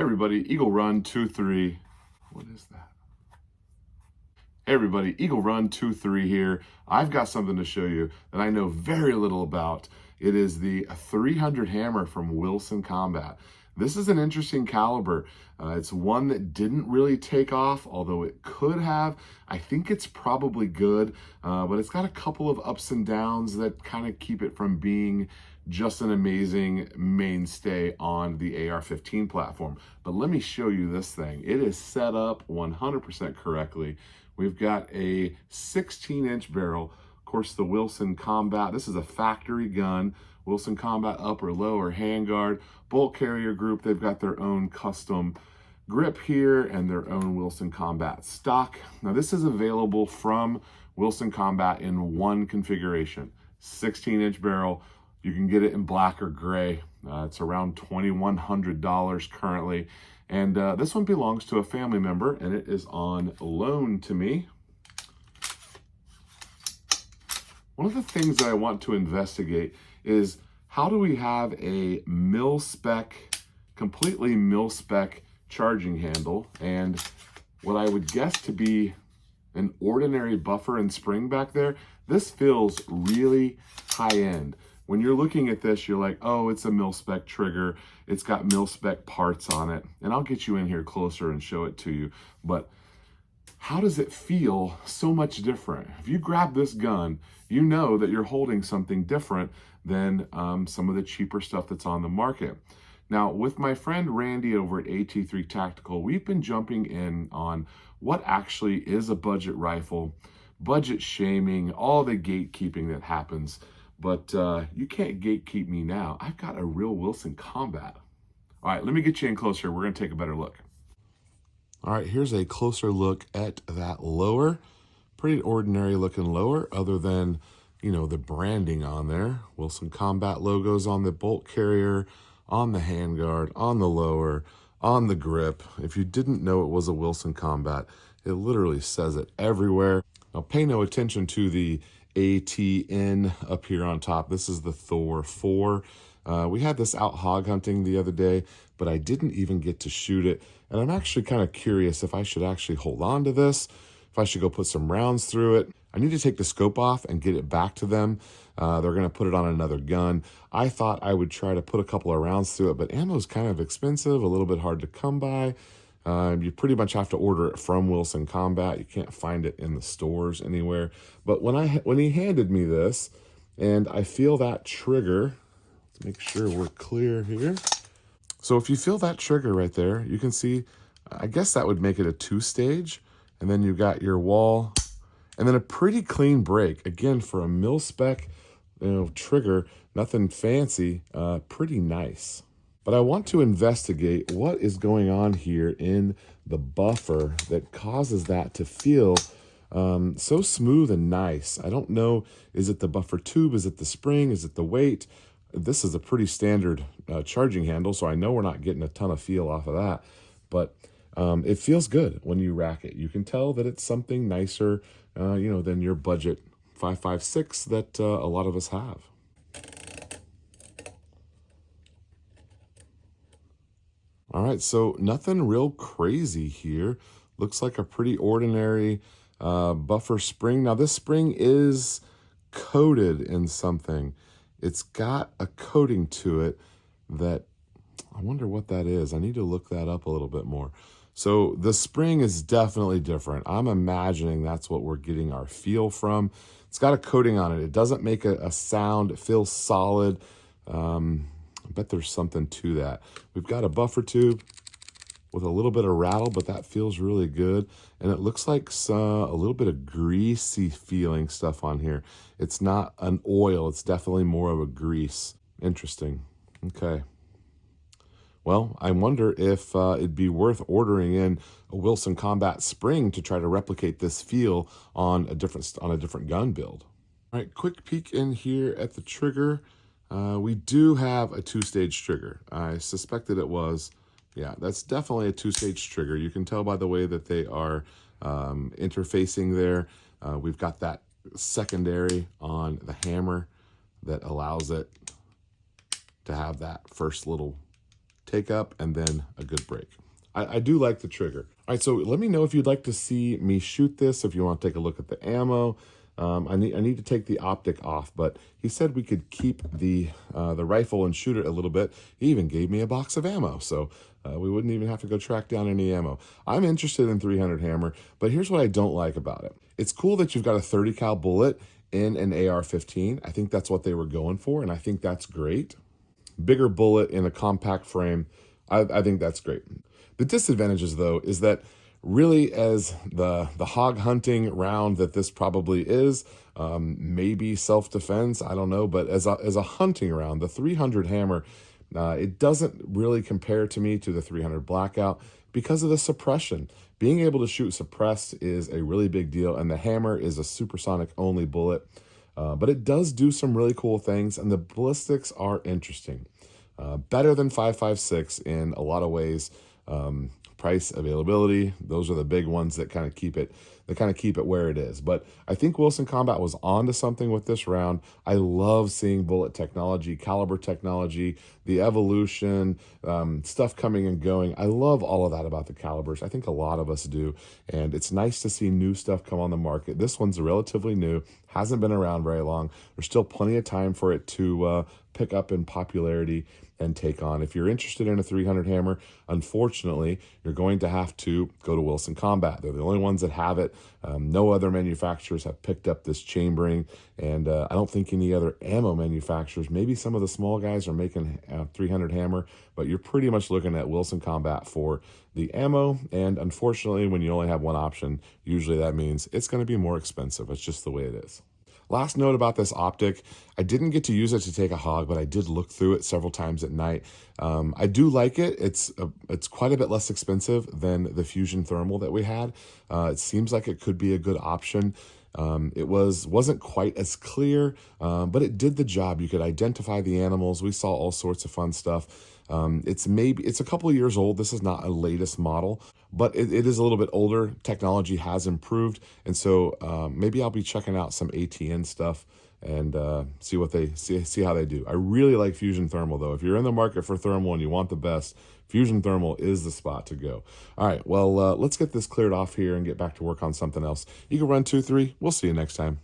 Hey everybody, Eagle Run 23. What is that? Hey everybody, Eagle Run 23 here. I've got something to show you that I know very little about. It is the 300 hammer from Wilson Combat. This is an interesting caliber. It's one that didn't really take off, although it could have. I think it's probably good, but it's got a couple of ups and downs that kind of keep it from being just an amazing mainstay on the AR-15 platform. But let me show you this thing. It is set up 100% correctly. We've got a 16-inch barrel. Of course, the Wilson Combat, this is a factory gun. Wilson Combat upper, lower, handguard, bolt carrier group. They've got their own custom grip here and their own Wilson Combat stock. Now, this is available from Wilson Combat in one configuration, 16-inch barrel. You can get it in black or gray. It's around $2,100 currently. And this one belongs to a family member, and it is on loan to me. One of the things that I want to investigate is how do we have a mil-spec, completely mil-spec charging handle, and what I would guess to be an ordinary buffer and spring back there. This feels really high-end. When you're looking at this, you're like, oh, it's a mil-spec trigger. It's got mil-spec parts on it. And I'll get you in here closer and show it to you. But how does it feel so much different? If you grab this gun, you know that you're holding something different than some of the cheaper stuff that's on the market. Now, with my friend Randy over at AT3 Tactical, we've been jumping in on what actually is a budget rifle, budget shaming, all the gatekeeping that happens. But you can't gatekeep me now. I've got a real Wilson Combat. All right, let me get you in closer. We're gonna take a better look. All right, here's a closer look at that lower. Pretty ordinary looking lower, other than, you know, the branding on there. Wilson Combat logos on the bolt carrier, on the handguard, on the lower, on the grip. If you didn't know it was a Wilson Combat, it literally says it everywhere. Now pay no attention to the ATN up here on top. This is the Thor 4. We had this out hog hunting the other day, but I didn't even get to shoot it. And I'm actually kind of curious if I should actually hold on to this, if I should go put some rounds through it. I need to take the scope off and get it back to them. They're going to put it on another gun. I thought I would try to put a couple of rounds through it, but ammo is kind of expensive, a little bit hard to come by. You pretty much have to order it from Wilson Combat. You can't find it in the stores anywhere. But when he handed me this, and I feel that trigger, let's make sure we're clear here. So if you feel that trigger right there, you can see, I guess that would make it a 2-stage. And then you got your wall, and then a pretty clean break. Again, for a mil-spec, trigger, nothing fancy, pretty nice. But I want to investigate what is going on here in the buffer that causes that to feel so smooth and nice. I don't know, is it the buffer tube? Is it the spring? Is it the weight? This is a pretty standard charging handle, so I know we're not getting a ton of feel off of that. But it feels good when you rack it. You can tell that it's something nicer, than your budget 5.56 that a lot of us have. All right, so nothing real crazy here. Looks like a pretty ordinary buffer spring. Now this spring is coated in something. It's got a coating to it that, I wonder what that is. I need to look that up a little bit more. So the spring is definitely different. I'm imagining that's what we're getting our feel from. It's got a coating on it. It doesn't make a sound. It feels solid. I bet there's something to that. We've got a buffer tube with a little bit of rattle, but that feels really good. And it looks like a little bit of greasy feeling stuff on here. It's not an oil. It's definitely more of a grease. Interesting. Okay. Well, I wonder if it'd be worth ordering in a Wilson Combat spring to try to replicate this feel on a different gun build. All right, quick peek in here at the trigger. We do have a 2-stage trigger. I suspected it was. Yeah, that's definitely a 2-stage trigger. You can tell by the way that they are interfacing there. We've got that secondary on the hammer that allows it to have that first little take up, and then a good break. I do like the trigger. All right, so let me know if you'd like to see me shoot this, if you want to take a look at the ammo. I need to take the optic off, but he said we could keep the rifle and shoot it a little bit. He even gave me a box of ammo, so we wouldn't even have to go track down any ammo. I'm interested in 300 hammer, but here's what I don't like about it. It's cool that you've got a 30 cal bullet in an AR-15. I think that's what they were going for, and I think that's great. Bigger bullet in a compact frame, I think that's great. The disadvantages, though, is that really, as the hog hunting round that this probably is, maybe self-defense, I don't know, but as a hunting round, the 300 hammer, it doesn't really compare to me to the 300 blackout because of the suppression. Being able to shoot suppressed is a really big deal, and the hammer is a supersonic only bullet, but it does do some really cool things, and the ballistics are interesting. Better than 5.56 in a lot of ways. Price, availability, those are the big ones that kind of keep it where it is. But I think Wilson Combat was onto something with this round. I love seeing bullet technology, caliber technology, the evolution, stuff coming and going. I love all of that about the calibers. I think a lot of us do, and it's nice to see new stuff come on the market. This one's relatively new, hasn't been around very long. There's still plenty of time for it to pick up in popularity and take on. If you're interested in a 300 hammer, unfortunately, you're going to have to go to Wilson Combat. They're the only ones that have it. No other manufacturers have picked up this chambering, and I don't think any other ammo manufacturers, maybe some of the small guys are making a 300 hammer, but you're pretty much looking at Wilson Combat for the ammo, and unfortunately, when you only have one option, usually that means it's going to be more expensive. It's just the way it is. Last note about this optic, I didn't get to use it to take a hog, but I did look through it several times at night. I do like it. It's quite a bit less expensive than the Fusion Thermal that we had. It seems like it could be a good option. It wasn't quite as clear, but it did the job. You could identify the animals. We saw all sorts of fun stuff. It's a couple of years old. This is not a latest model, but it is a little bit older. Technology has improved, and so maybe I'll be checking out some ATN stuff and see how they do. I really like Fusion Thermal, though. If you're in the market for thermal and you want the best, Fusion Thermal is the spot to go. All right, well, let's get this cleared off here and get back to work on something else. You can run 2-3. We'll see you next time.